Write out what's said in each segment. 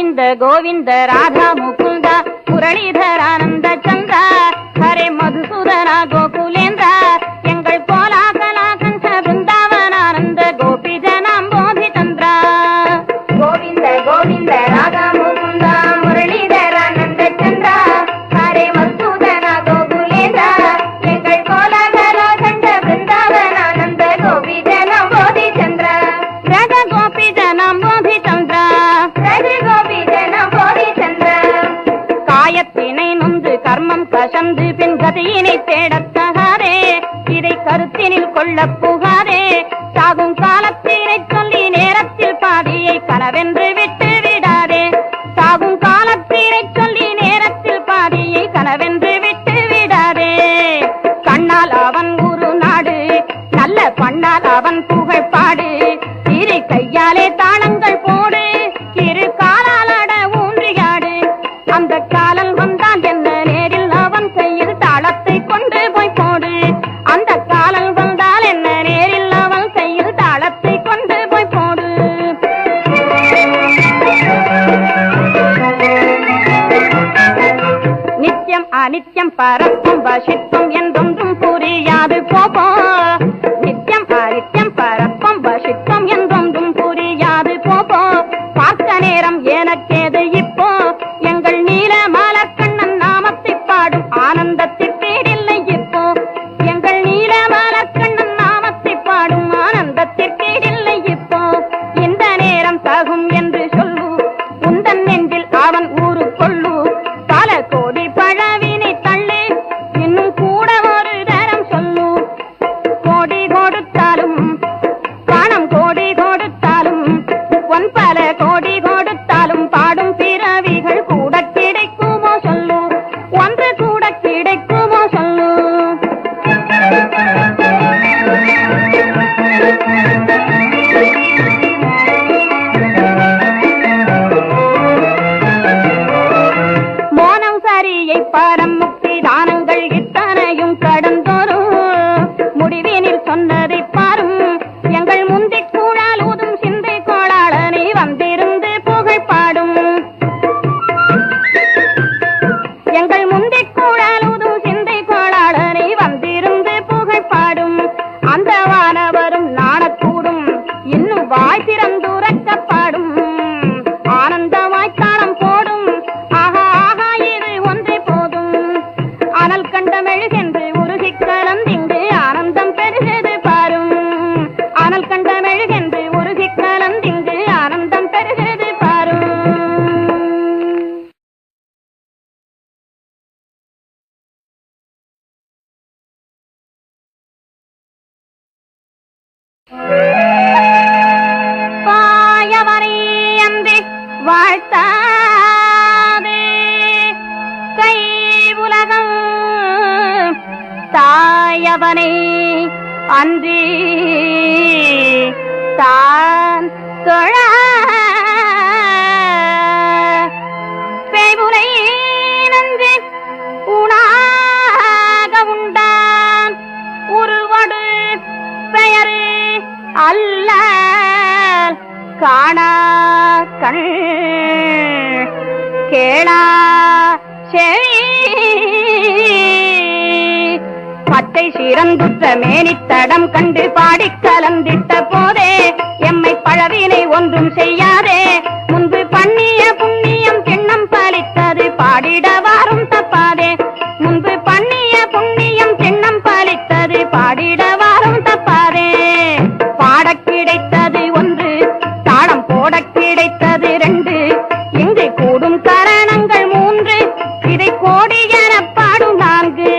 गोविंद गोविंद राधा मुकुंदा मुरलीधर आनंद चंद्र हरे मधुसूदना गोकुलेन्द्र எங்கள் கோலாகலா கண்ட பிருந்தாவன ஆனந்த கோபி ஜனாம்போதி சந்திர கோவிந்த கோவிந்த ராதா முகுந்தா முரளிதர ஆனந்த சந்திர ஹரே மதுசூதனா கோகுலேந்திர எங்கள் கோலாகலா கண்ட பிருந்தாவன ஆனந்த கோபி ஜனாம்போதி சந்திர ராஜ கோபி ஜனாம்போதி சந்திர ராஜ கோபி ஜனாம்போதி சந்திர காயத்தினை நொந்து கர்மம் கசந்து பின் கதியினை தேடத்தகாதே இதை கருத்தினில் கொள்ள புகாதே சாகும் காலத்தினை சொல்லி நேரத்தில் பாதியை கனவென்று விட்டு விடாதே சாகும் காலத்தினை சொல்லி நேரத்தில் பாதியை கனவென்று விட்டு விடாதே கண்ணால் அவன் ஒரு நாடு நல்ல பண்ணால் அவன் புகழ் பாடு இரு கையாலே தாளங்கள் போடு இரு காலாலட ஊன்றியாடு அந்த காலல் வந்தான் என்ன நேரில் அவன் கையில் தாளத்தை கொண்டு போய் போடு அந்த காலல் வந்தால் என்ன நேரில் அவன் கையில் தாளத்தை கொண்டு போய் போடு நித்தியம் அனித்தியம் பரப்பும் வசித்தும் என்றொன்றும் புரியாது போப்போ நித்தியம் அனித்தியம் பரப்பும் வசித்தும் என்றொன்றும் புரியாது போப்போ பார்க்க நேரம் எனக்கேது இப்போ எங்கள் நீல மலர்கண்ணன் நாமத்தை பாடும் ஆனந்தத்திற்கேடில்லை இப்போ எங்கள் நீல மலர்கண்ணன் நாமத்தை பாடும் ஆனந்தத்திற்கேடில்லை இப்போ இந்த நேரம் தகும் என்று சொல்லு உந்தன் நெஞ்சில் அவன் ஊரு கொள்ளு பல கோடி பழவினை தள்ளு இன்னும் கூட ஒரு தரம் சொல்லு கோடி கொடுத்தாலும் பணம் கோடி கொடுத்தாலும் பொன் பல கோடி கொடுத்தாலும் பாடும் பிறவிகள் கூட கிடைக்குமோ சொல்லு ஒன்று கூட கிடைக்குமோ சொல்லு மோனம் சரியை பாரம் முக்தி தானங்கள் இத்தனையும் கடந்தோறும் முடிவினில் சொன்னதை பாரும் எங்கள் முந்திக் கூழால் ஊதும் சிந்தை கோளாளனை வந்திருந்து புகழ் பாடும் எங்கள் முந்திக் கூழால் ஊதும் சிந்தை கோளாளனை வந்திருந்து புகழ் பாடும் அந்த வானவரும் நாணக்கூடும் இன்னும் வாய் திறந்துரைக்கப்பாடும் ஆனந்தமாய் தாளம் போடும் ஆஹா ஆஹா இது ஒன்றே போதும் அனல் கண்ட மெழுகென்று உருகி கலந்திங்கு ஆனந்தம் பெருகது பாரும் அனல் கண்ட மெழுகென்று உருகி கலந்திங்கு ஆனந்தம் பெருகது பாரும் பாயவனை அன்றி வாழ்த்தாதே கை உலகம் தாயவனை அன்றி தான் தொழ பேய்புனை நன்று உணாக உண்டான் உருவடு பெயரு அல்ல காணா கண் கேளா செவி பட்டை சிறந்துற்ற மேனித்தடம் கண்டு பாடிக் கலந்திட்ட போதே எம்மை பழவினை ஒன்றும் செய்யாதே முன்பு பண்ணிய புண்ணியம் கிண்ணம் பலித்தது பாடிடவாரும் தப்பாதே முன்பு பண்ணிய புண்ணியம் கிண்ணம் பலித்தது பாடிடவாரும் தப்பாதே பாடக் கிடைத்தது ஒன்று தாளம் போடக் கிடைத்தது ரெண்டு இங்கு கூடும் கரணங்கள் மூன்று இதை கோடி என பாடும் நான்கு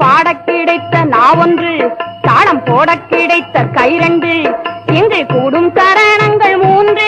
பாடக் கிடைத்த நாவொன்று தாளம் போடக் கிடைத்த கை ரெண்டு இங்கு கூடும் கரணங்கள் மூன்று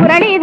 முரளிதர